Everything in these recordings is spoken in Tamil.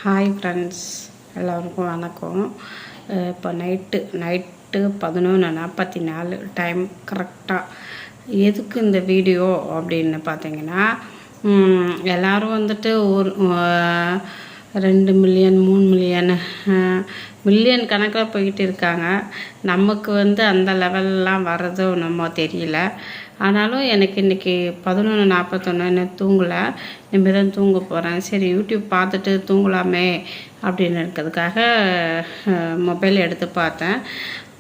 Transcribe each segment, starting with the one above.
ஹாய் ஃப்ரெண்ட்ஸ், எல்லோருக்கும் வணக்கம். இப்போ நைட்டு 11:44 டைம் கரெக்டாக. எதுக்கு இந்த வீடியோ அப்படின்னு பார்த்தீங்கன்னா, எல்லோரும் வந்துட்டு ஒரு 2 மில்லியன் 3 மில்லியன் மில்லியன் கணக்கில் போய்கிட்டு இருக்காங்க. நமக்கு அந்த லெவல்லாம் வர்றதோ நம்ம தெரியல. ஆனாலும் எனக்கு இன்றைக்கி 11:41 என்ன தூங்கலை. இனிமேல் தான் தூங்க போகிறேன். சரி, யூடியூப் பார்த்துட்டு தூங்கலாமே அப்படின்னு இருக்கிறதுக்காக மொபைல் எடுத்து பார்த்தேன்.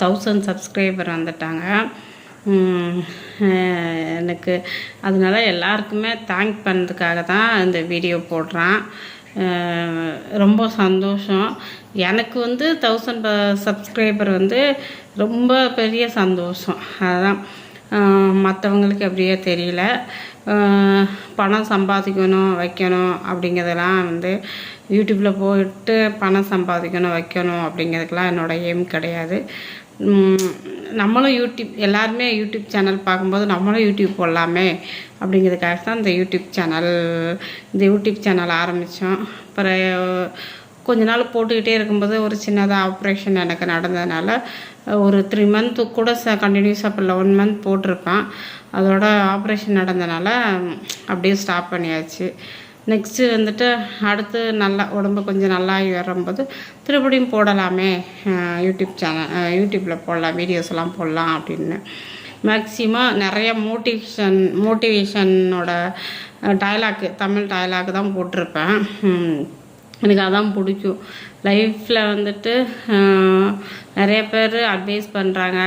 1000 சப்ஸ்கிரைபர் வந்துட்டாங்க எனக்கு. அதனால் எல்லாருக்குமே தேங்க் பண்ணுறதுக்காக தான் இந்த வீடியோ போடுறேன். ரொம்ப சந்தோஷம். எனக்கு 1000 சப்ஸ்கிரைபர் ரொம்ப பெரிய சந்தோஷம். அதுதான் மற்றவங்களுக்கு எப்படியோ தெரியல. பணம் சம்பாதிக்கணும் வைக்கணும் அப்படிங்கிறதெல்லாம் யூடியூப்பில் போயிட்டு பணம் சம்பாதிக்கணும் வைக்கணும் அப்படிங்கிறதுக்கெலாம் என்னோடய எய்ம் கிடையாது. நம்மளும் எல்லாருமே யூடியூப் சேனல் பார்க்கும்போது நம்மளும் யூடியூப் போடலாமே அப்படிங்கிறதுக்காக தான் இந்த யூடியூப் சேனல் ஆரம்பித்தோம். அப்புறம் கொஞ்ச நாள் போட்டுக்கிட்டே இருக்கும்போது ஒரு சின்னதாக ஆப்ரேஷன் எனக்கு நடந்ததுனால ஒரு 3 மந்த்து கூட கண்டினியூஸாக இப்போ 11 மந்த் போட்டிருப்பேன். அதோட ஆப்ரேஷன் நடந்தனால அப்படியே ஸ்டாப் பண்ணியாச்சு. நெக்ஸ்ட்டு அடுத்து நல்லா உடம்பு கொஞ்சம் நல்லாகி வரும்போது திருப்படியும் போடலாமே, யூடியூப்பில் போடலாம், வீடியோஸ்லாம் போடலாம் அப்படின்னு. மேக்ஸிமம் நிறைய மோட்டிவேஷனோட தமிழ் டைலாக் தான் போட்டிருப்பேன். எனக்கு அதான் பிடிக்கும். லைஃப்பில் நிறைய பேர் அட்வைஸ் பண்ணுறாங்க,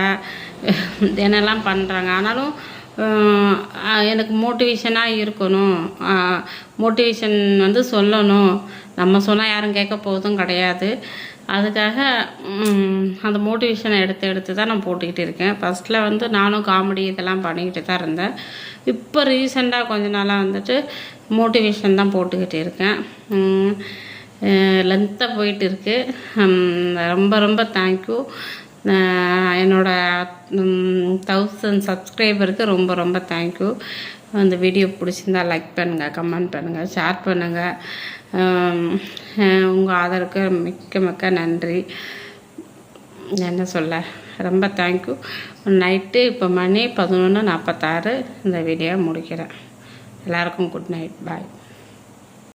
என்னெல்லாம் பண்ணுறாங்க. ஆனாலும் எனக்கு மோட்டிவேஷனாக இருக்கணும், மோட்டிவேஷன் சொல்லணும். நம்ம சொன்னால் யாரும் கேட்க போவதும் கிடையாது. அதுக்காக அந்த மோட்டிவேஷனை எடுத்து தான் நான் போட்டுக்கிட்டு இருக்கேன். ஃபஸ்ட்டில் நானும் காமெடி இதெல்லாம் பண்ணிக்கிட்டு தான் இருந்தேன். இப்போ ரீசெண்டாக கொஞ்ச நாளாக மோட்டிவேஷன் தான் போட்டுக்கிட்டு இருக்கேன். லென்த்தாக போயிட்டு இருக்குது. ரொம்ப தேங்க்யூ. என்னோடய 1000 சப்ஸ்கிரைபருக்கு ரொம்ப தேங்க்யூ. அந்த வீடியோ பிடிச்சிருந்தா லைக் பண்ணுங்கள், கமெண்ட் பண்ணுங்கள், ஷேர் பண்ணுங்கள். உங்கள் ஆதரவுக்கு மிக்க நன்றி. என்ன சொல்ல, ரொம்ப தேங்க்யூ. நைட்டு இப்போ மணி 11:46 இந்த வீடியோ முடிக்கிறேன். எல்லாருக்கும் குட் நைட், பாய்.